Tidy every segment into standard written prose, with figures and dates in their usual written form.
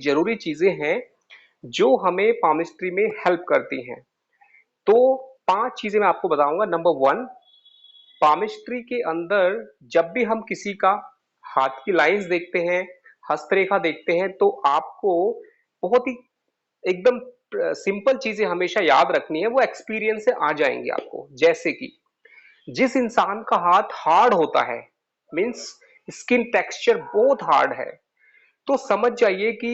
जरूरी चीजें हैं जो हमें पामिस्ट्री में हेल्प करती हैं। तो 5 चीजें मैं आपको बताऊंगा। नंबर 1, पामिस्ट्री के अंदर जब भी हम किसी का हाथ की लाइंस देखते हैं, हस्तरेखा देखते हैं, तो आपको बहुत ही एकदम सिंपल चीजें हमेशा याद रखनी है, वो एक्सपीरियंस से आ जाएंगी आपको। जैसे कि जिस इंसान का हाथ हार्ड होता है, मीन्स स्किन टेक्सचर बहुत हार्ड है, तो समझ जाइए कि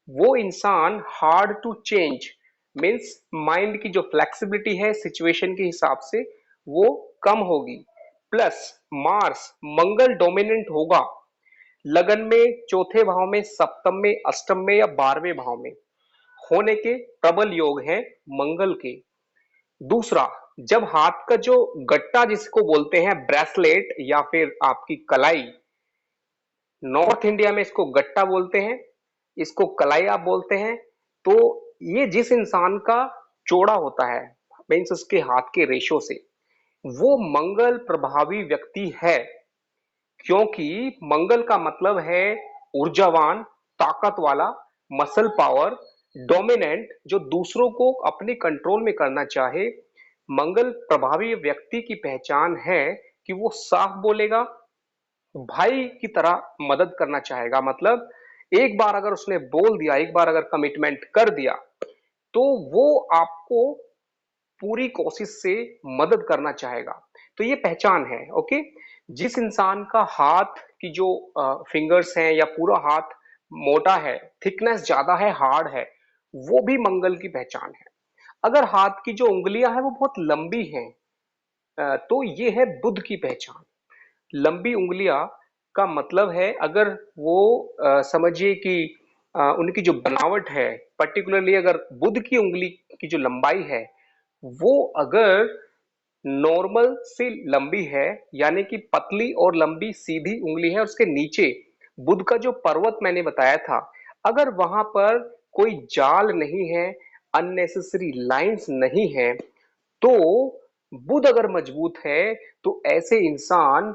वो इंसान hard to change, means mind की जो फ्लेक्सिबिलिटी है सिचुएशन के हिसाब से वो कम होगी। प्लस मार्स मंगल डोमिनेंट होगा, लगन में, चौथे भाव में, सप्तम में, अष्टम में या 12वें भाव में होने के प्रबल योग हैं मंगल के। दूसरा, जब हाथ का जो गट्टा जिसको बोलते हैं ब्रेसलेट या फिर आपकी कलाई, नॉर्थ इंडिया में इसको गट्टा बोलते हैं, इसको कलाई आप बोलते हैं। तो ये जिस इंसान का चौड़ा होता है, मीन्स उसके हाथ के रेशो से, वो मंगल प्रभावी व्यक्ति है। क्योंकि मंगल का मतलब है ऊर्जावान, ताकत वाला, मसल पावर, डोमिनेंट, जो दूसरों को अपने कंट्रोल में करना चाहे। मंगल प्रभावी व्यक्ति की पहचान है कि वो साफ बोलेगा, भाई की तरह मदद करना चाहेगा। मतलब एक बार अगर उसने बोल दिया, एक बार अगर कमिटमेंट कर दिया, तो वो आपको पूरी कोशिश से मदद करना चाहेगा। तो ये पहचान है। ओके, जिस इंसान का हाथ की जो फिंगर्स हैं या पूरा हाथ मोटा है, थिकनेस ज्यादा है, हार्ड है, वो भी मंगल की पहचान है। अगर हाथ की जो उंगलियां हैं वो बहुत लंबी हैं, तो ये है बुध की पहचान। लंबी उंगलियां का मतलब है, अगर वो समझिए कि उनकी जो बनावट है, पर्टिकुलरली अगर बुध की उंगली की जो लंबाई है वो अगर नॉर्मल से लंबी है, यानी कि पतली और लंबी सीधी उंगली है, उसके नीचे बुध का जो पर्वत मैंने बताया था, अगर वहां पर कोई जाल नहीं है, अननेसेसरी लाइंस नहीं है, तो बुध अगर मजबूत है, तो ऐसे इंसान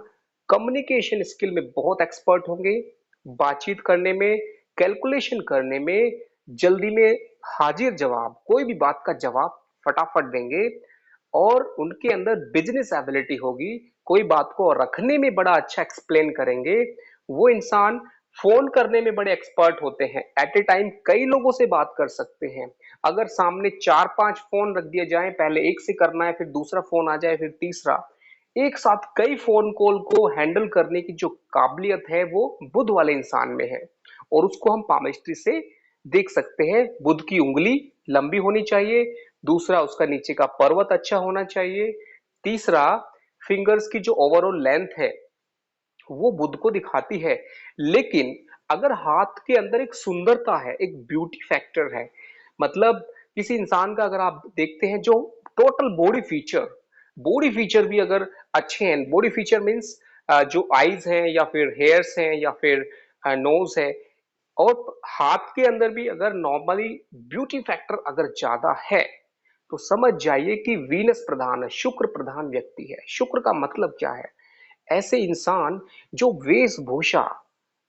कम्युनिकेशन स्किल में बहुत एक्सपर्ट होंगे, बातचीत करने में, कैलकुलेशन करने में, जल्दी में हाजिर जवाब, कोई भी बात का जवाब फटाफट देंगे, और उनके अंदर बिजनेस एबिलिटी होगी, कोई बात को रखने में बड़ा अच्छा एक्सप्लेन करेंगे। वो इंसान फोन करने में बड़े एक्सपर्ट होते हैं, एट ए टाइम कई लोगों से बात कर सकते हैं। अगर सामने 4-5 फोन रख दिए जाए, पहले एक से करना है, फिर दूसरा फोन आ जाए, फिर तीसरा, एक साथ कई फोन कॉल को हैंडल करने की जो काबिलियत है वो बुध वाले इंसान में है। और उसको हम पामिस्ट्री से देख सकते हैं। बुध की उंगली लंबी होनी चाहिए, दूसरा उसका नीचे का पर्वत अच्छा होना चाहिए, तीसरा फिंगर्स की जो ओवरऑल लेंथ है वो बुध को दिखाती है। लेकिन अगर हाथ के अंदर एक सुंदरता है, एक ब्यूटी फैक्टर है, मतलब किसी इंसान का अगर आप देखते हैं जो टोटल बॉडी फीचर भी अगर अच्छे हैं, बॉडी फीचर मीन्स जो आईज हैं या फिर हेयर्स हैं या फिर नोज है, और हाथ के अंदर भी अगर नॉर्मली ब्यूटी फैक्टर अगर ज्यादा है, तो समझ जाइए कि वीनस प्रधान है, शुक्र प्रधान व्यक्ति है। शुक्र का मतलब क्या है? ऐसे इंसान जो वेशभूषा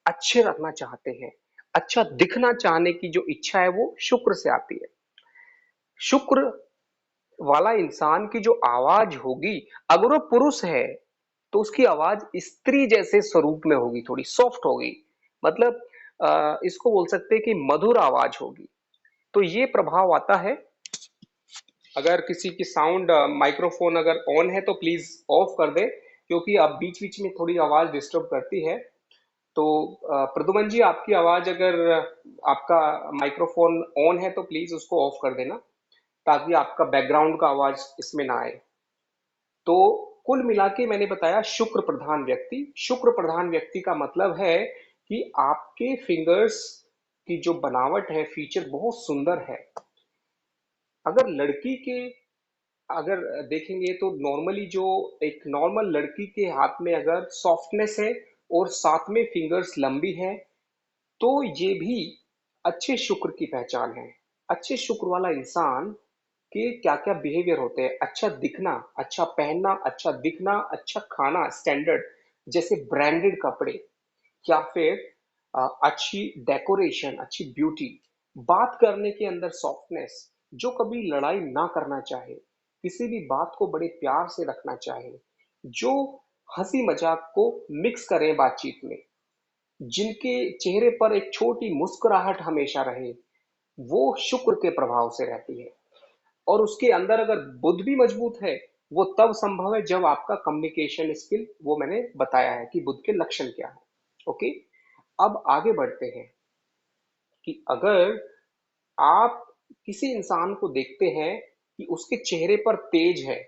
अच्छे रखना चाहते हैं, अच्छा दिखना चाहने की जो इच्छा है वो शुक्र से आती है। शुक्र वाला इंसान की जो आवाज होगी, अगर वो पुरुष है तो उसकी आवाज स्त्री जैसे स्वरूप में होगी, थोड़ी सॉफ्ट होगी, मतलब इसको बोल सकते हैं कि मधुर आवाज होगी। तो ये प्रभाव आता है। अगर किसी की साउंड माइक्रोफोन अगर ऑन है तो प्लीज ऑफ कर दे, क्योंकि आप बीच बीच में थोड़ी आवाज डिस्टर्ब करती है। तो प्रदुमन जी, आपकी आवाज अगर आपका माइक्रोफोन ऑन है तो प्लीज उसको ऑफ कर देना, ताकि आपका बैकग्राउंड का आवाज इसमें ना आए। तो कुल मिला के मैंने बताया शुक्र प्रधान व्यक्ति। शुक्र प्रधान व्यक्ति का मतलब है कि आपके फिंगर्स की जो बनावट है, फीचर बहुत सुंदर है। अगर लड़की के अगर देखेंगे तो नॉर्मली जो एक नॉर्मल लड़की के हाथ में अगर सॉफ्टनेस है और साथ में फिंगर्स लंबी है, तो ये भी अच्छे शुक्र की पहचान है। अच्छे शुक्र वाला इंसान के क्या क्या बिहेवियर होते हैं? अच्छा दिखना, अच्छा पहनना, अच्छा दिखना, अच्छा खाना, स्टैंडर्ड, जैसे ब्रांडेड कपड़े, या फिर अच्छी डेकोरेशन, अच्छी ब्यूटी, बात करने के अंदर सॉफ्टनेस, जो कभी लड़ाई ना करना चाहे, किसी भी बात को बड़े प्यार से रखना चाहे, जो हंसी मजाक को मिक्स करें बातचीत में, जिनके चेहरे पर एक छोटी मुस्कुराहट हमेशा रहे, वो शुक्र के प्रभाव से रहती है। और उसके अंदर अगर बुध भी मजबूत है, वो तब संभव है जब आपका कम्युनिकेशन स्किल, वो मैंने बताया है कि बुध के लक्षण क्या है। ओके, अब आगे बढ़ते हैं कि अगर आप किसी इंसान को देखते हैं कि उसके चेहरे पर तेज है,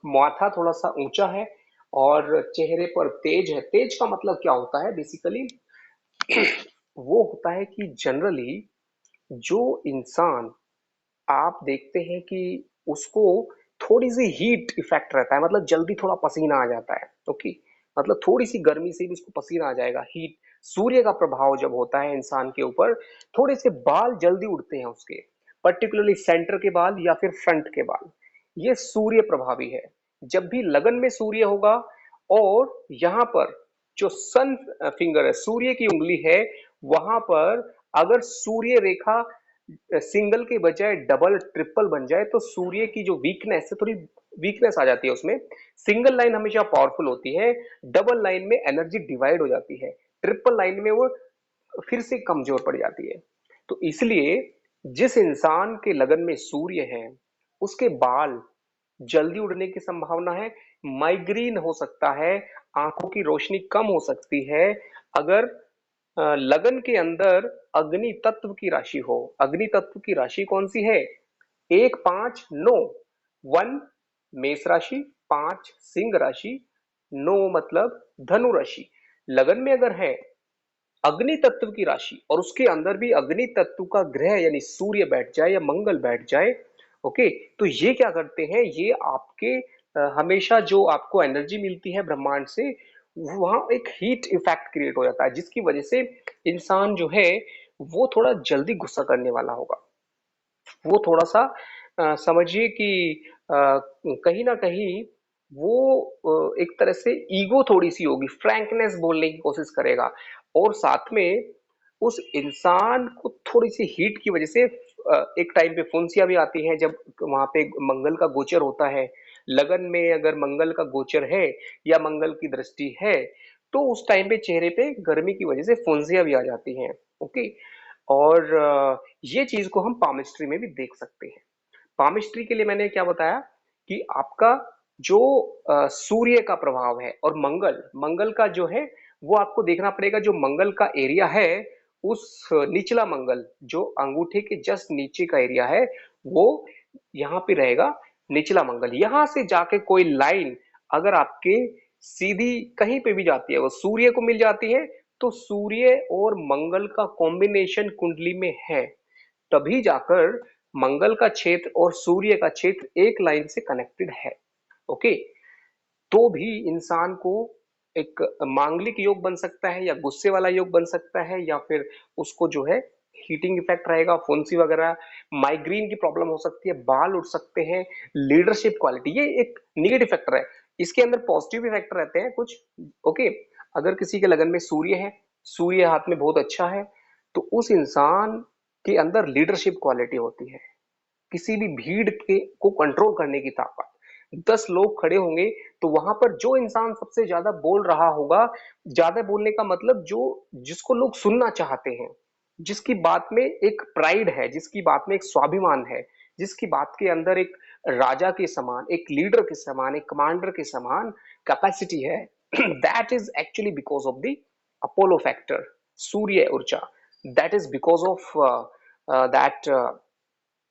माथा थोड़ा सा ऊंचा है और चेहरे पर तेज है, तेज का मतलब क्या होता है बेसिकली, वो होता है कि जनरली जो इंसान, आप देखते हैं कि उसको थोड़ी सी हीट इफेक्ट रहता है, मतलब जल्दी थोड़ा पसीना आ जाता है। ओके, मतलब थोड़ी सी गर्मी से भी उसको पसीना आ जाएगा, हीट, सूर्य का प्रभाव जब होता है इंसान के ऊपर, थोड़े से बाल जल्दी उड़ते हैं उसके, पर्टिकुलरली सेंटर के बाल या फिर फ्रंट के बाल, ये सूर्य प्रभावी है। जब भी लगन में सूर्य होगा और यहाँ पर जो सन फिंगर है, सूर्य की उंगली है, वहां पर अगर सूर्य रेखा सिंगल के बजाय डबल ट्रिपल बन जाए तो सूर्य की जो वीकनेस है, थोड़ी वीकनेस आ जाती है उसमें। सिंगल लाइन हमेशा पावरफुल होती है, डबल लाइन में एनर्जी डिवाइड हो जाती है, ट्रिपल लाइन में वो फिर से कमजोर पड़ जाती है। तो इसलिए जिस इंसान के लगन में सूर्य है, उसके बाल जल्दी उड़ने की संभावना है, माइग्रेन हो सकता है, आंखों की रोशनी कम हो सकती है। अगर लगन के अंदर अग्नि तत्व की राशि हो, अग्नि तत्व की राशि कौन सी है, 1 5 9, 1 मेष राशि, 5 सिंह राशि, 9 मतलब धनु राशि, लगन में अगर है अग्नि तत्व की राशि और उसके अंदर भी अग्नि तत्व का ग्रह यानी सूर्य बैठ जाए या मंगल बैठ जाए, ओके, तो ये क्या करते हैं, ये आपके हमेशा जो आपको एनर्जी मिलती है ब्रह्मांड से, वहां एक हीट इफेक्ट क्रिएट हो जाता है, जिसकी वजह से इंसान जो है वो थोड़ा जल्दी गुस्सा करने वाला होगा, वो थोड़ा सा समझिए कि अ, कहीं ना कहीं वो एक तरह से ईगो थोड़ी सी होगी, फ्रैंकनेस बोलने की कोशिश करेगा, और साथ में उस इंसान को थोड़ी सी हीट की वजह से एक टाइम पे फुंसियां भी आती हैं जब वहां पे मंगल का गोचर होता है। लगन में अगर मंगल का गोचर है या मंगल की दृष्टि है, तो उस टाइम पे चेहरे पे गर्मी की वजह से फुंसियां भी आ जाती हैं। ओके, और ये चीज को हम पामिस्ट्री में भी देख सकते हैं। पामिस्ट्री के लिए मैंने क्या बताया कि आपका जो सूर्य का प्रभाव है और मंगल, मंगल का जो है वो आपको देखना पड़ेगा, जो मंगल का एरिया है, उस निचला मंगल जो अंगूठे के जस्ट नीचे का एरिया है, वो यहाँ पे रहेगा निचला मंगल। यहां से जाके कोई लाइन अगर आपके सीधी कहीं पे भी जाती है, वो सूर्य को मिल जाती है, तो सूर्य और मंगल का कॉम्बिनेशन कुंडली में है, तभी जाकर मंगल का क्षेत्र और सूर्य का क्षेत्र एक लाइन से कनेक्टेड है। ओके, तो भी इंसान को एक मांगलिक योग बन सकता है या गुस्से वाला योग बन सकता है, या फिर उसको जो है हीटिंग इफेक्ट रहेगा, फुंसी वगैरह, माइग्रेन की प्रॉब्लम हो सकती है, बाल उठ सकते हैं, लीडरशिप क्वालिटी, ये एक निगेटिव फैक्टर है। इसके अंदर पॉजिटिव फैक्टर रहते हैं कुछ। ओके, अगर किसी के लगन में सूर्य है, सूर्य हाथ में बहुत अच्छा है, तो उस इंसान के अंदर लीडरशिप क्वालिटी होती है, किसी भी भीड़ के को कंट्रोल करने की ताकत। 10 लोग खड़े होंगे तो वहां पर जो इंसान सबसे ज्यादा बोल रहा होगा, ज्यादा बोलने का मतलब जो जिसको लोग सुनना चाहते हैं, जिसकी बात में एक प्राइड है, जिसकी बात में एक स्वाभिमान है, जिसकी बात के अंदर एक राजा के समान, एक लीडर के समान, एक कमांडर के समान कैपेसिटी है, that is actually because of the Apollo factor, सूर्य ऊर्जा, that is because of that,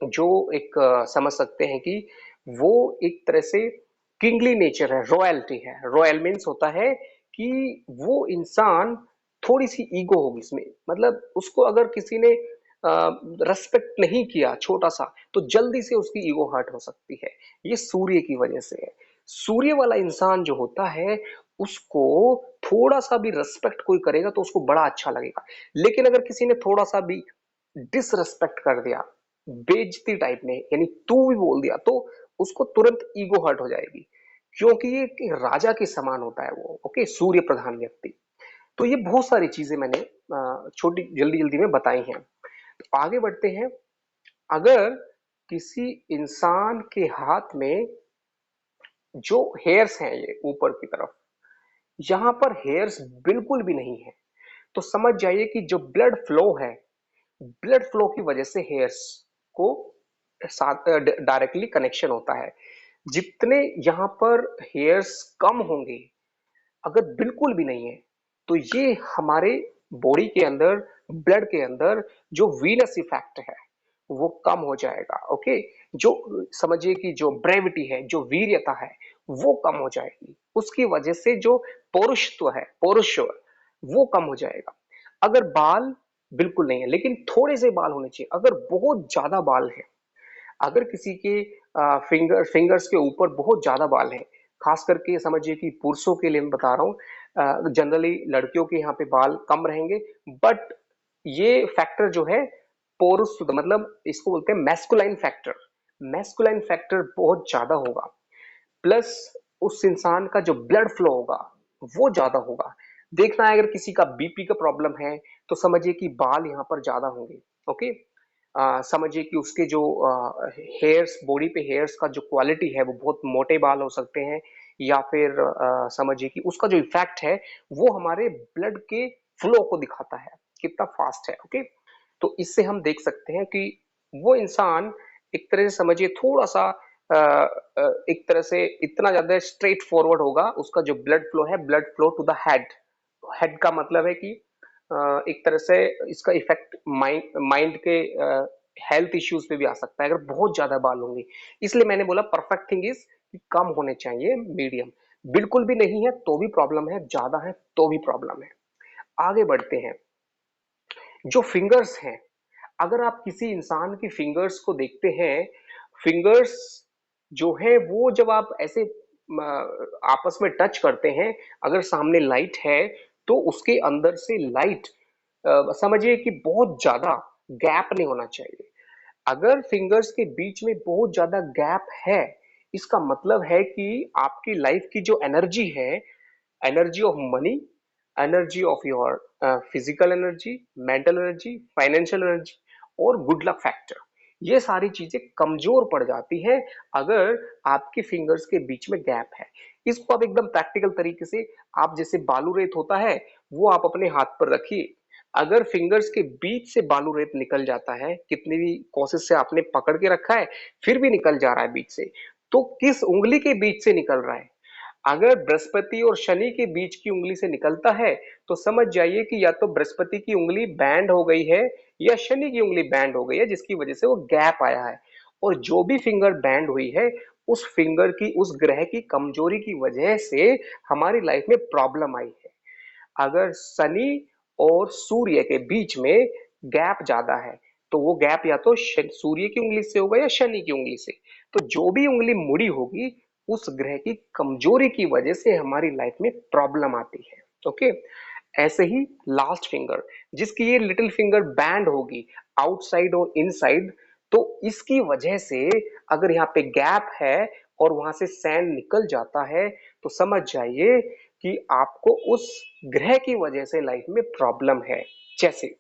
जो एक समझ सकते हैं कि वो एक तरह से किंगली नेचर है, रॉयल्टी है। रॉयल मीन्स होता है कि वो इंसान, थोड़ी सी ईगो होगी इसमें, मतलब उसको अगर किसी ने रेस्पेक्ट नहीं किया छोटा सा, तो जल्दी से उसकी ईगो हर्ट हो सकती है, ये सूर्य की वजह से है। सूर्य वाला इंसान जो होता है, उसको थोड़ा सा भी रेस्पेक्ट कोई करेगा तो उसको बड़ा अच्छा लगेगा, लेकिन अगर किसी ने थोड़ा सा भी डिसरेस्पेक्ट कर दिया, बेइज्जती टाइप में, यानी तू भी बोल दिया, तो उसको तुरंत ईगो हर्ट हो जाएगी, क्योंकि ये एक राजा के समान होता है वो। ओके, सूर्य प्रधान व्यक्ति, तो ये बहुत सारी चीजें मैंने छोटी जल्दी जल्दी में बताई हैं। तो आगे बढ़ते हैं। अगर किसी इंसान के हाथ में जो हेयर्स हैं ये ऊपर की तरफ, यहाँ पर हेयर्स बिल्कुल भी नहीं है, तो समझ जाइए कि जो ब्लड फ्लो है, ब्लड फ्लो की वजह से हेयर्स को साथ डायरेक्टली कनेक्शन होता है। जितने यहाँ पर हेयर्स कम होंगे, अगर बिल्कुल भी नहीं है, तो ये हमारे बॉडी के अंदर, ब्लड के अंदर जो वीनस इफेक्ट है वो कम हो जाएगा। ओके, जो समझिए कि जो ब्रेविटी है, जो वीर्यता है, वो कम हो जाएगी। उसकी वजह से जो पौरुषत्व है, पौरुष वो कम हो जाएगा। अगर बाल बिल्कुल नहीं है लेकिन थोड़े से बाल होने चाहिए। अगर बहुत ज्यादा बाल है, अगर किसी के फिंगर्स के ऊपर बहुत ज्यादा बाल है, खास करके समझिए कि पुरुषों के लिए मैं बता रहा हूँ, जनरली लड़कियों के यहाँ पे बाल कम रहेंगे, बट ये फैक्टर जो है पोरुस, मतलब इसको बोलते हैं मैस्कुलाइन फैक्टर। मैस्कुलाइन फैक्टर बहुत ज्यादा होगा, प्लस उस इंसान का जो ब्लड फ्लो होगा वो ज्यादा होगा। देखना है, अगर किसी का बीपी का प्रॉब्लम है तो समझिए कि बाल यहाँ पर ज्यादा होंगे। ओके, समझिए कि उसके जो हेयर्स, बॉडी पे हेयर्स का जो क्वालिटी है वो बहुत मोटे बाल हो सकते हैं, या फिर समझिए कि उसका जो इफेक्ट है वो हमारे ब्लड के फ्लो को दिखाता है, कितना फास्ट है। ओके, तो इससे हम देख सकते हैं कि वो इंसान एक तरह से समझिए थोड़ा सा एक तरह से इतना ज्यादा स्ट्रेट फॉरवर्ड होगा, उसका जो ब्लड फ्लो है, blood flow to the head. Head का मतलब है कि एक तरह से इसका इफेक्ट माइंड माइंड के हेल्थ इश्यूज पे भी आ सकता है अगर बहुत ज्यादा बाल होंगे। इसलिए मैंने बोला परफेक्ट थिंग इज कि कम होने चाहिए, मीडियम। बिल्कुल भी नहीं है तो भी प्रॉब्लम है, ज्यादा है तो भी प्रॉब्लम है। आगे बढ़ते हैं। जो फिंगर्स हैं, अगर आप किसी इंसान की फिंगर्स को देखते हैं, फिंगर्स जो है वो जब आप ऐसे आपस में टच करते हैं, अगर सामने लाइट है तो उसके अंदर से लाइट, समझिए कि बहुत ज्यादा गैप नहीं होना चाहिए। अगर फिंगर्स के बीच में बहुत ज्यादा गैप है, इसका मतलब है कि आपकी लाइफ की जो एनर्जी है, energy of money, energy of your physical energy, mental energy, financial energy और गुड लक फैक्टर, ये सारी चीजें कमजोर पड़ जाती हैं अगर आपके फिंगर्स के बीच में गैप है। इसको आप एकदम प्रैक्टिकल तरीके से, आप जैसे बालू रेत होता है वो आप अपने हाथ पर रखिए। अगर फिंगर्स के बीच से बालू रेत निकल जाता है, कितनी भी कोशिश से आपने पकड़ के रखा है फिर भी निकल जा रहा है बीच से, तो किस उंगली के बीच से निकल रहा है? अगर बृहस्पति और शनि के बीच की उंगली से निकलता है तो समझ जाइए कि या तो बृहस्पति की उंगली बैंड हो गई है या शनि की उंगली बैंड हो गई है, जिसकी वजह से वो गैप आया है। और जो भी फिंगर बैंड हुई है, उस फिंगर की, उस ग्रह की कमजोरी की वजह से हमारी लाइफ में प्रॉब्लम आई है। अगर शनि और सूर्य के बीच में गैप ज्यादा है तो वो गैप या तो सूर्य की उंगली से होगा या शनि की उंगली से। तो जो भी उंगली मुड़ी होगी, उस ग्रह की कमजोरी की वजह से हमारी लाइफ में प्रॉब्लम आती है। ओके, ऐसे ही लास्ट फिंगर, जिसकी ये लिटिल फिंगर बैंड होगी आउटसाइड और इनसाइड, तो इसकी वजह से अगर यहाँ पे गैप है और वहां से सैंड निकल जाता है, तो समझ जाइए कि आपको उस ग्रह की वजह से लाइफ में प्रॉब्लम है। जैसे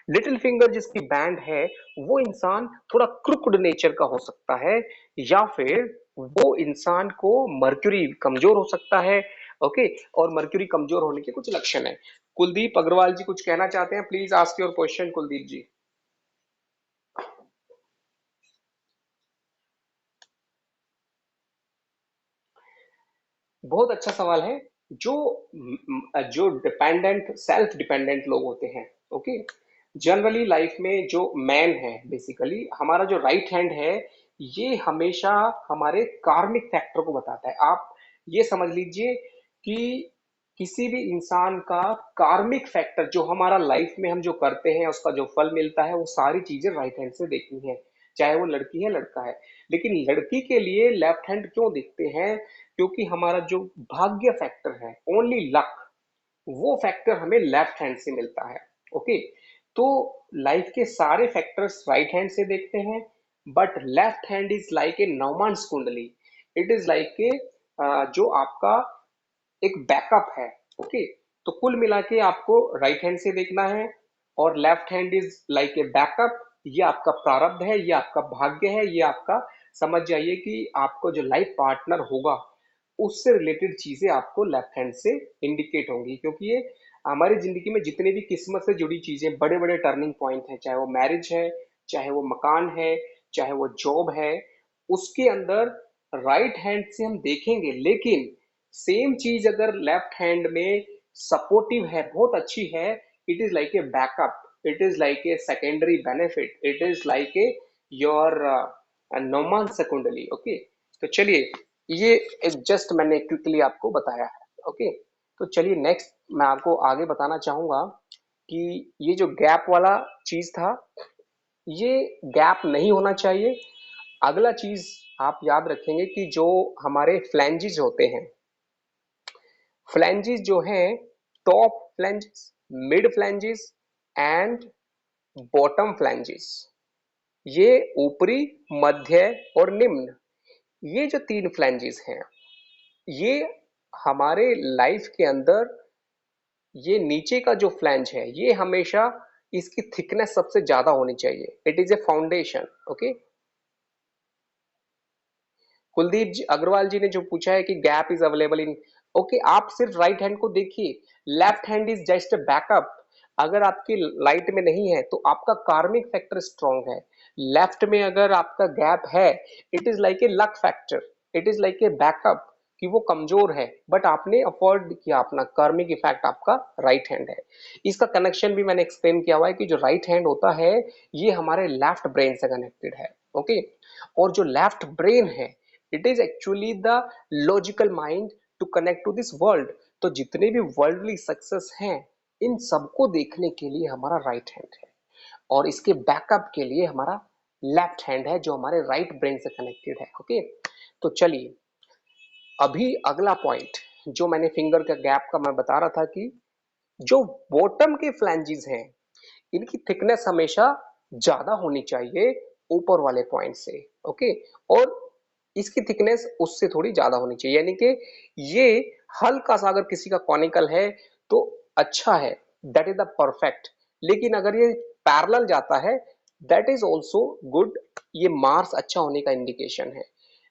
लिटिल फिंगर जिसकी बैंड है, वो इंसान थोड़ा क्रुक्ड नेचर का हो सकता है, या फिर वो इंसान को मर्क्यूरी कमजोर हो सकता है। ओके, और मर्क्यूरी कमजोर होने के कुछ लक्षण है। कुलदीप अग्रवाल जी कुछ कहना चाहते हैं? Please ask your question Kuldeep ji. बहुत अच्छा सवाल है। जो जो डिपेंडेंट, सेल्फ डिपेंडेंट लोग होते हैं, ओके, जनरली लाइफ में जो मैन है, बेसिकली हमारा जो राइट हैंड है, ये हमेशा हमारे कार्मिक फैक्टर को बताता है। आप ये समझ लीजिए कि किसी भी इंसान का कार्मिक फैक्टर, जो हमारा लाइफ में हम जो करते हैं उसका जो फल मिलता है, वो सारी चीजें राइट हैंड से देखनी है, चाहे वो लड़की है लड़का है। लेकिन लड़की के लिए लेफ्ट हैंड क्यों देखते हैं? क्योंकि हमारा जो भाग्य फैक्टर है, ओनली लक, वो फैक्टर हमें लेफ्ट हैंड से मिलता है। ओके, तो लाइफ के सारे फैक्टर्स राइट हैंड से देखते हैं, but left hand is like a navamsa kundli. It is like ए जो आपका एक बैकअप है। ओके, तो कुल मिला के आपको राइट हैंड से देखना है, और left hand is like a backup. ये आपका प्रारब्ध है, ये आपका भाग्य है, ये आपका, समझ जाइए कि आपको जो लाइफ पार्टनर होगा उससे रिलेटेड चीजें आपको लेफ्ट हैंड से इंडिकेट होंगी, क्योंकि ये हमारी जिंदगी में जितने भी किस्मत से जुड़ी चीजें, बड़े बड़े टर्निंग पॉइंट हैं, चाहे वो मैरिज है, चाहे वो मकान है, चाहे वो जॉब है, उसके अंदर राइट हैंड से हम देखेंगे। लेकिन सेम चीज अगर लेफ्ट हैंड में सपोर्टिव है, बहुत अच्छी है, it is like a backup, it is like a secondary benefit, it is like A your normal secondary. Okay, तो चलिए, ये एक जस्ट मैंने क्विकली आपको बताया है। ओके, तो चलिए नेक्स्ट मैं आपको आगे बताना चाहूंगा कि ये जो गैप वाला चीज था, ये गैप नहीं होना चाहिए। अगला चीज आप याद रखेंगे कि जो हमारे फ्लैंजेस होते हैं, फ्लैंजेस जो हैं, top flanges, mid flanges and bottom flanges, ये ऊपरी, मध्य और निम्न, ये जो तीन फ्लैंजेस हैं, ये हमारे लाइफ के अंदर, ये नीचे का जो फ्लैंज है, ये हमेशा इसकी थिकनेस सबसे ज्यादा होनी चाहिए। It is a foundation. Okay, Kuldeep ji Agrawal ji ने जो पूछा है कि gap is available in, okay, आप सिर्फ राइट हैंड को देखिए, left hand is just a backup. अगर आपकी लाइट में नहीं है तो आपका कार्मिक फैक्टर स्ट्रांग है। लेफ्ट में अगर आपका गैप है, it is like A luck factor, it is like a backup, कि वो कमजोर है, बट आपने अफोर्ड किया, अपना कार्मिक इफेक्ट आपका राइट हैंड है। इसका कनेक्शन भी मैंने एक्सप्लेन किया हुआ है कि जो राइट हैंड होता है, ये हमारे लेफ्ट ब्रेन से कनेक्टेड है। ओके, और जो लेफ्ट ब्रेन है, it is actually the logical mind to connect to this world. तो जितने भी वर्ल्डली सक्सेस हैं, इन सबको देखने के लिए हमारा राइट हैंड है, और इसके बैकअप के लिए हमारा लेफ्ट हैंड है, जो हमारे राइट ब्रेन से कनेक्टेड है। ओके, तो चलिए, अभी अगला पॉइंट जो मैंने फिंगर का गैप का मैं बता रहा था कि जो बॉटम के फ्लैंजेस हैं, इनकी थिकनेस हमेशा ज्यादा होनी चाहिए ऊपर वाले पॉइंट से। ओके, और इसकी थिकनेस उससे थोड़ी ज्यादा होनी चाहिए, यानी कि ये हल्का सा अगर किसी का कॉनिकल है तो अच्छा है, दैट इज द परफेक्ट। लेकिन अगर ये पैरेलल जाता है, दैट इज ऑल्सो गुड, ये मार्स अच्छा होने का इंडिकेशन है।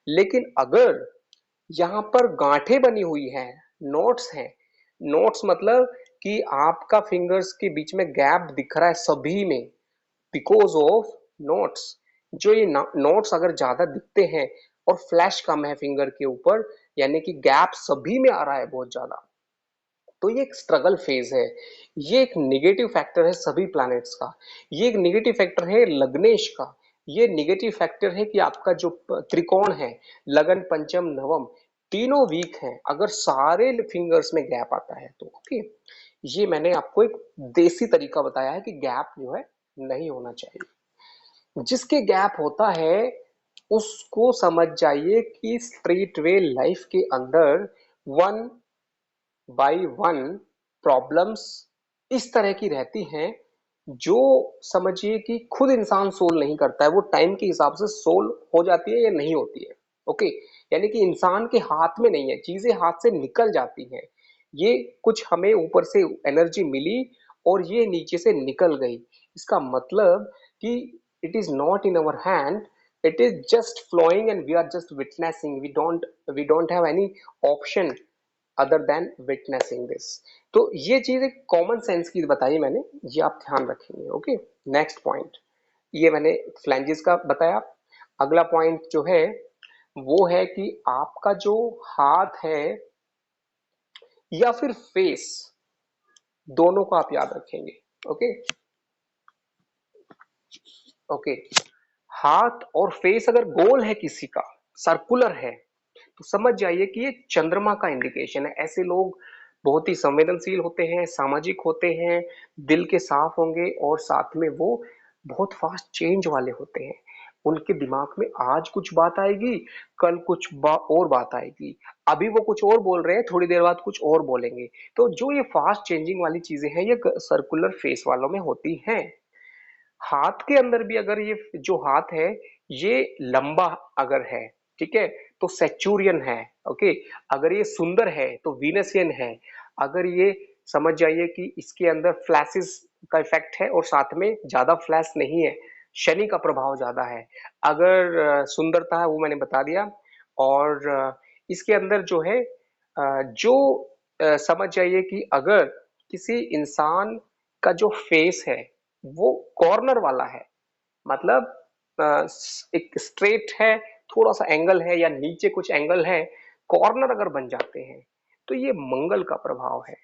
लेकिन अगर यहाँ पर गांठें बनी हुई हैं, नोट्स हैं, नोट्स मतलब कि आपका फिंगर्स के बीच में गैप दिख रहा है सभी में, बिकॉज ऑफ नोट्स। जो ये नोट्स अगर ज्यादा दिखते हैं और फ्लैश कम है फिंगर के ऊपर, यानी कि गैप सभी में आ रहा है बहुत ज्यादा, तो ये एक स्ट्रगल फेज है। ये एक निगेटिव फैक्टर है सभी प्लैनेट्स का। ये एक निगेटिव फैक्टर है लग्नेश का। ये निगेटिव फैक्टर है कि आपका जो त्रिकोण है, लगन, पंचम, नवम, तीनों वीक हैं अगर सारे फिंगर्स में गैप आता है तो। ओके, ये मैंने आपको एक देसी तरीका बताया है कि गैप जो है नहीं होना चाहिए। जिसके गैप होता है उसको समझ जाइए कि स्ट्रेट वे लाइफ के अंदर वन बाय वन प्रॉब्लम्स इस तरह की रहती हैं, जो समझिए कि खुद इंसान सोल्व नहीं करता है, वो टाइम के हिसाब से सोल्व हो जाती है या नहीं होती है। ओके, यानी कि इंसान के हाथ में नहीं है, चीजें हाथ से निकल जाती हैं। ये कुछ हमें ऊपर से एनर्जी मिली और ये नीचे से निकल गई, इसका मतलब कि it is not in our hand, it is just flowing and we are just witnessing, we don't have any option other than witnessing this. तो ये चीज एक कॉमन सेंस की बताई मैंने, ये आप ध्यान रखेंगे। ओके, नेक्स्ट पॉइंट, ये मैंने फ्लैंजेस का बताया। अगला पॉइंट जो है वो है कि आपका जो हाथ है या फिर फेस, दोनों को आप याद रखेंगे। ओके, ओके, हाथ और फेस अगर गोल है किसी का, सर्कुलर है, तो समझ जाइए कि ये चंद्रमा का इंडिकेशन है। ऐसे लोग बहुत ही संवेदनशील होते हैं, सामाजिक होते हैं, दिल के साफ होंगे, और साथ में वो बहुत फास्ट चेंज वाले होते हैं। उनके दिमाग में आज कुछ बात आएगी, कल कुछ और बात आएगी, अभी वो कुछ और बोल रहे हैं, थोड़ी देर बाद कुछ और बोलेंगे। तो जो ये फास्ट चेंजिंग वाली चीजें हैं, ये सर्कुलर फेस वालों में होती हैं। हाथ के अंदर भी अगर ये जो हाथ है ये लंबा अगर है, ठीक है, तो सेचुरियन है। ओके, अगर ये सुंदर है तो वीनसियन है, अगर ये समझ जाइए कि इसके अंदर फ्लैशेस का इफेक्ट है और साथ में ज्यादा फ्लैश नहीं है, शनि का प्रभाव ज्यादा है। अगर सुंदरता है वो मैंने बता दिया। और इसके अंदर जो है जो समझ जाइए कि अगर किसी इंसान का जो फेस है वो कॉर्नर वाला है, मतलब अ, एक स्ट्रेट है, थोड़ा सा एंगल है या नीचे कुछ एंगल है, कॉर्नर अगर बन जाते हैं तो ये मंगल का प्रभाव है।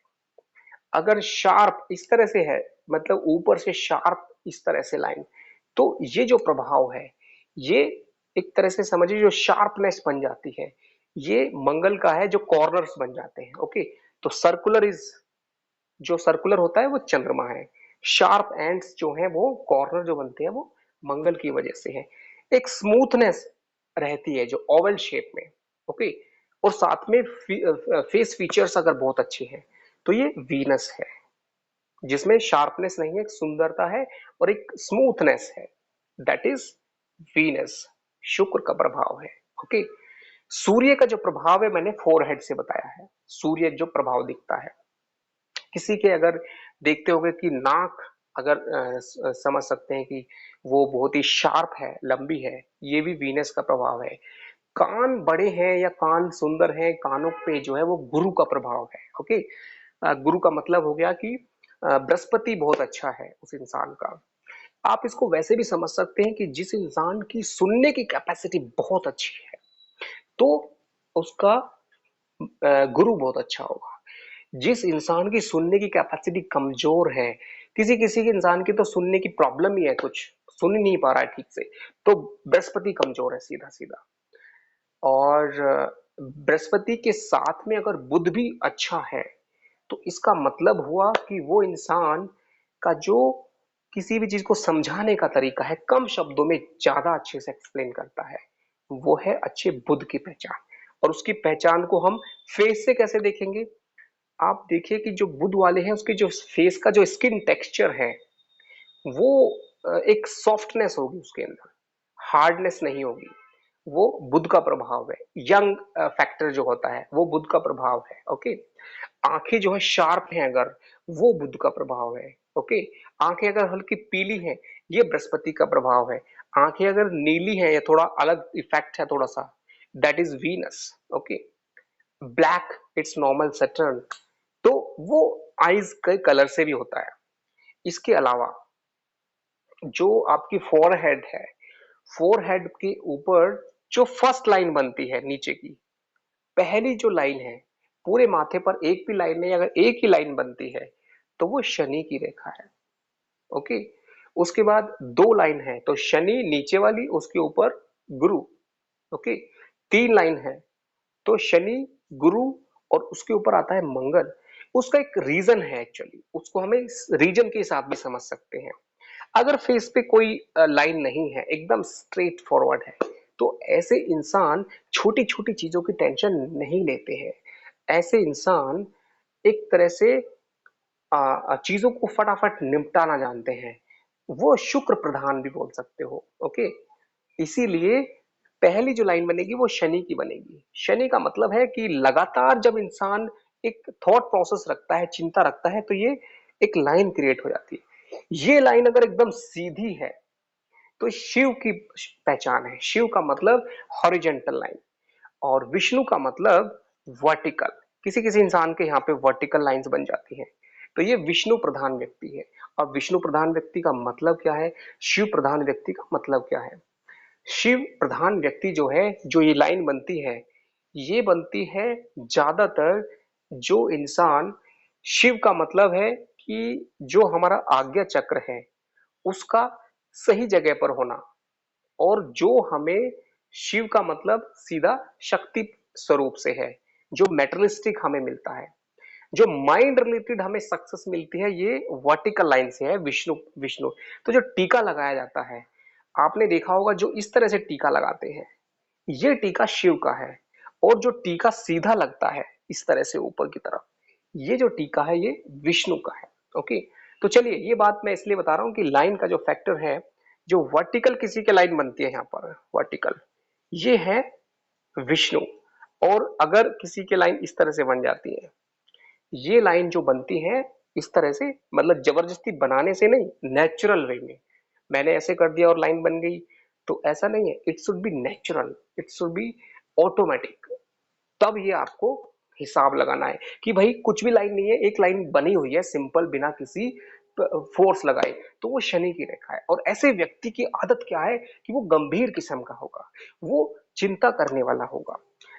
अगर शार्प इस तरह से है, मतलब ऊपर से शार्प इस तरह से लाइन, तो ये जो प्रभाव है ये एक तरह से समझिए जो शार्पनेस बन जाती है, ये मंगल का है, जो कॉर्नर्स बन जाते हैं। ओके, तो सर्कुलर इज, जो सर्कुलर होता है वो चंद्रमा है, शार्प एंड्स जो है वो कॉर्नर जो बनते हैं वो मंगल की वजह से है। एक स्मूथनेस रहती है जो ओवल शेप में। ओके, और साथ में फेस फीचर्स अगर बहुत अच्छे हैं तो ये वीनस है, जिसमें शार्पनेस नहीं है, एक सुंदरता है और एक स्मूथनेस है, दैट इज वीनस, शुक्र का प्रभाव है। ओके, सूर्य का जो प्रभाव है मैंने फोरहेड से बताया है, सूर्य जो प्रभाव दिखता है किसी के, अगर देखते होंगे कि नाक अगर समझ सकते हैं कि वो बहुत ही शार्प है, लंबी है, ये भी वीनस का प्रभाव है। कान बड़े हैं या कान सुंदर हैं, कानों पे जो है वो गुरु का प्रभाव है। ओके, गुरु का मतलब हो गया कि बृहस्पति बहुत अच्छा है उस इंसान का। आप इसको वैसे भी समझ सकते हैं कि जिस इंसान की सुनने की कैपेसिटी बहुत अच्छी है तो उसका गुरु बहुत अच्छा होगा। जिस इंसान की सुनने की कैपेसिटी कमजोर है, किसी किसी के इंसान की तो सुनने की प्रॉब्लम ही है, कुछ सुन ही नहीं पा रहा है ठीक से, तो बृहस्पति कमजोर है सीधा सीधा। और बृहस्पति के साथ में अगर बुध भी अच्छा है तो इसका मतलब हुआ कि वो इंसान का जो किसी भी चीज को समझाने का तरीका है, कम शब्दों में ज्यादा अच्छे से एक्सप्लेन करता है, वो है अच्छे बुध की पहचान। और उसकी पहचान को हम फेस से कैसे देखेंगे? आप देखिए कि जो बुध वाले हैं उसके जो फेस का जो स्किन टेक्सचर है वो एक सॉफ्टनेस होगी उसके अंदर, हार्डनेस नहीं होगी, वो बुध का प्रभाव है। यंग फैक्टर जो होता है वो बुध का प्रभाव है। ओके, आंखें जो है शार्प हैं अगर, वो बुध का प्रभाव है। ओके, आंखें अगर हल्की पीली हैं ये बृहस्पति का प्रभाव है। आंखें अगर नीली है या थोड़ा अलग इफेक्ट है थोड़ा सा, that is Venus. Okay, black it's normal Saturn, तो वो आईज के कलर से भी होता है। इसके अलावा जो आपकी फोरहेड है, फोरहेड के ऊपर जो फर्स्ट लाइन बनती है नीचे की, पहली जो लाइन है, पूरे माथे पर एक भी लाइन नहीं, अगर एक ही लाइन बनती है तो वो शनि की रेखा है। ओके, उसके बाद दो लाइन है तो शनि नीचे वाली, उसके ऊपर गुरु। ओके, तीन लाइन है तो शनि, गुरु और उसके ऊपर आता है मंगल। उसका एक रीजन है, एक्चुअली उसको हमें रीजन के हिसाब भी समझ सकते हैं। अगर फेस पे कोई लाइन नहीं है, एकदम स्ट्रेट फॉरवर्ड है, तो ऐसे इंसान छोटी छोटी चीजों की टेंशन नहीं लेते हैं। ऐसे इंसान एक तरह से चीजों को फटाफट निपटाना जानते हैं, वो शुक्र प्रधान भी बोल सकते हो। ओके, इसीलिए पहली जो लाइन बनेगी वो शनि की बनेगी। शनि का मतलब है कि लगातार जब इंसान एक थॉट प्रोसेस रखता है, चिंता रखता है, तो ये एक लाइन क्रिएट हो जाती है। ये लाइन अगर एकदम सीधी है तो शिव की पहचान है। शिव का मतलब हॉरिजेंटल लाइन और विष्णु का मतलब वर्टिकल। किसी किसी इंसान के यहाँ पे वर्टिकल लाइंस बन जाती हैं, तो ये विष्णु प्रधान व्यक्ति है। और विष्णु प्रधान व्यक्ति का मतलब क्या है, शिव प्रधान व्यक्ति का मतलब क्या है? शिव प्रधान व्यक्ति जो है, जो ये लाइन बनती है, ये बनती है ज्यादातर जो इंसान, शिव का मतलब है कि जो हमारा आज्ञा चक्र है उसका सही जगह पर होना। और जो हमें, शिव का मतलब सीधा शक्ति स्वरूप से है, जो मेटलिस्टिक हमें मिलता है, जो माइंड रिलेटेड हमें सक्सेस मिलती है, ये वर्टिकल लाइन से है, विष्णु। विष्णु तो जो टीका लगाया जाता है, आपने देखा होगा जो इस तरह से टीका लगाते हैं, ये टीका शिव का है। और जो टीका सीधा लगता है इस तरह से ऊपर की तरफ, ये जो टीका है ये विष्णु का है। ओके, तो चलिए ये बात मैं इसलिए बता रहा हूं कि लाइन का जो फैक्टर है, जो वर्टिकल किसी के लाइन बनती है यहाँ पर वर्टिकल, ये है विष्णु। और अगर किसी के लाइन इस तरह से बन जाती है ये लाइन जो बनती है इस तरह से, मतलब जबरदस्ती बनाने से नहीं, नेचुरल वे में। मैंने ऐसे कर दिया और लाइन बन गई, तो ऐसा नहीं है। It should be natural, it should be automatic. तब ये आपको हिसाब लगाना है कि भाई कुछ भी लाइन नहीं है, एक लाइन बनी हुई है सिंपल बिना किसी फोर्स लगाए, तो वो शनि की रेखा है। और ऐसे व्यक्ति की आदत क्या है कि वो गंभीर किस्म का होगा, वो चिंता करने वाला होगा।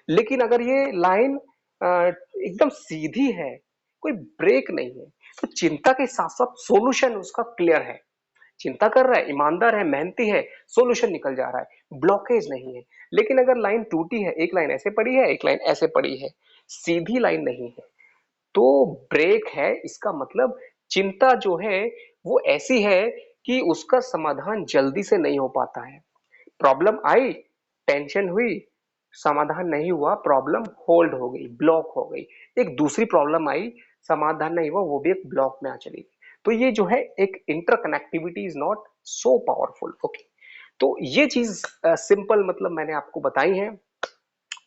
लेकिन अगर ये लाइन एकदम सीधी है, कोई ब्रेक नहीं है, तो चिंता के साथ साथ सॉल्यूशन उसका क्लियर है। चिंता कर रहा है, ईमानदार है, मेहनती है, सॉल्यूशन निकल जा रहा है, ब्लॉकेज नहीं है। लेकिन अगर लाइन टूटी है, एक लाइन ऐसे पड़ी है, एक लाइन ऐसे पड़ी है, सीधी लाइन नहीं है, तो ब्रेक है। इसका मतलब चिंता जो है वो ऐसी है कि उसका समाधान जल्दी से नहीं हो पाता है। प्रॉब्लम आई, टेंशन हुई, समाधान नहीं हुआ, प्रॉब्लम होल्ड हो गई, ब्लॉक हो गई। एक दूसरी प्रॉब्लम आई, समाधान नहीं हुआ, वो भी एक ब्लॉक में आ चली गई। तो ये जो है एक interconnectivity is not so powerful. Okay, तो ये चीज सिंपल मतलब मैंने आपको बताई है।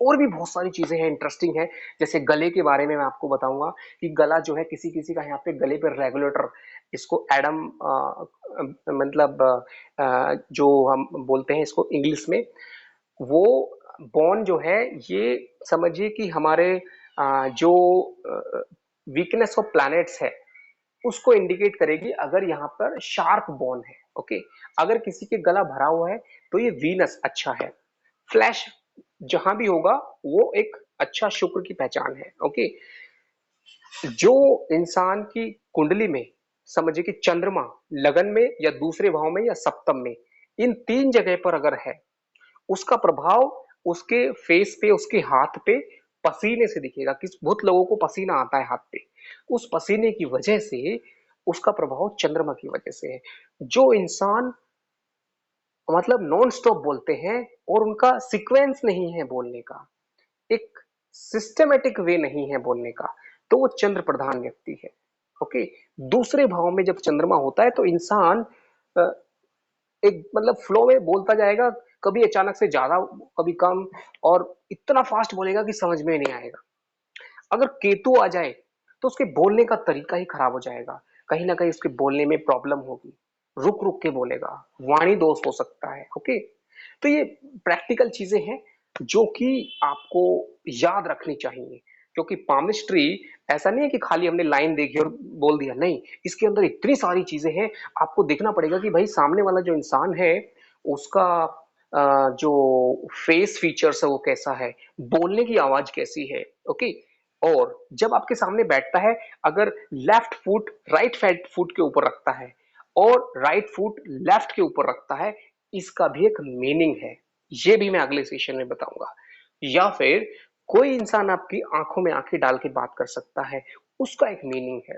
और भी बहुत सारी चीजें हैं, इंटरेस्टिंग है। जैसे गले के बारे में मैं आपको बताऊंगा कि गला जो है किसी किसी का यहाँ पे गले पे रेगुलेटर, इसको एडम मतलब जो हम बोलते हैं इसको इंग्लिश में, वो बोन जो है, ये समझिए कि हमारे जो वीकनेस ऑफ प्लैनेट्स है उसको इंडिकेट करेगी अगर यहाँ पर शार्प बोन है। ओके, अगर किसी के गला भरा हुआ है तो ये वीनस अच्छा है। फ्लैश जहां भी होगा वो एक अच्छा शुक्र की पहचान है। ओके, जो इंसान की कुंडली में समझिए कि चंद्रमा लगन में या दूसरे भाव में या सप्तम में, इन तीन जगह पर अगर है, उसका प्रभाव उसके फेस पे, उसके हाथ पे पसीने से दिखेगा। किस बहुत लोगों को पसीना आता है हाथ पे, उस पसीने की वजह से उसका प्रभाव चंद्रमा की वजह से है। जो इंसान मतलब नॉन स्टॉप बोलते हैं और उनका सीक्वेंस नहीं है बोलने का, एक सिस्टमेटिक वे नहीं है बोलने का, तो वो चंद्र प्रधान व्यक्ति है। ओके, दूसरे भाव में जब चंद्रमा होता है तो इंसान एक मतलब फ्लो में बोलता जाएगा, कभी अचानक से ज्यादा, कभी कम, और इतना फास्ट बोलेगा कि समझ में नहीं आएगा। अगर केतु आ जाए तो उसके बोलने का तरीका ही खराब हो जाएगा, कहीं ना कहीं उसके बोलने में प्रॉब्लम होगी, रुक रुक के बोलेगा, वाणी दोष हो सकता है। ओके, तो ये प्रैक्टिकल चीजें हैं जो कि आपको याद रखनी चाहिए। क्योंकि पामिस्ट्री ऐसा नहीं है कि खाली हमने लाइन देखी और बोल दिया, नहीं, इसके अंदर इतनी सारी चीजें हैं। आपको देखना पड़ेगा कि भाई सामने वाला जो इंसान है उसका जो फेस फीचर्स है वो कैसा है, बोलने की आवाज कैसी है। ओके, और जब आपके सामने बैठता है, अगर लेफ्ट फुट राइट फुट के ऊपर रखता है और राइट फुट लेफ्ट के ऊपर रखता है, इसका भी एक मीनिंग है। ये भी मैं अगले सेशन में बताऊंगा। या फिर कोई इंसान आपकी आंखों में आंखें डाल के बात कर सकता है, उसका एक मीनिंग है।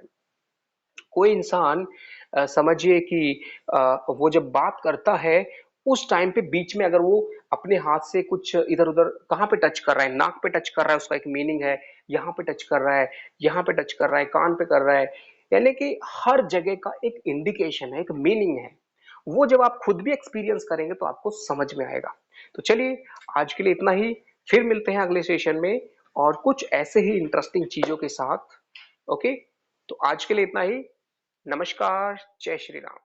कोई इंसान समझिए कि वो जब बात करता है उस टाइम पे बीच में अगर वो अपने हाथ से कुछ इधर उधर कहाँ पे टच कर रहा है, नाक पे टच कर रहा है, उसका एक मीनिंग है। यहाँ पे टच कर रहा है, यहाँ पे टच कर रहा है, कान पे कर रहा है, यानी कि हर जगह का एक इंडिकेशन है, एक मीनिंग है। वो जब आप खुद भी एक्सपीरियंस करेंगे तो आपको समझ में आएगा। तो चलिए, आज के लिए इतना ही। फिर मिलते हैं अगले सेशन में और कुछ ऐसे ही इंटरेस्टिंग चीजों के साथ। ओके, तो आज के लिए इतना ही। नमस्कार, जय श्री राम।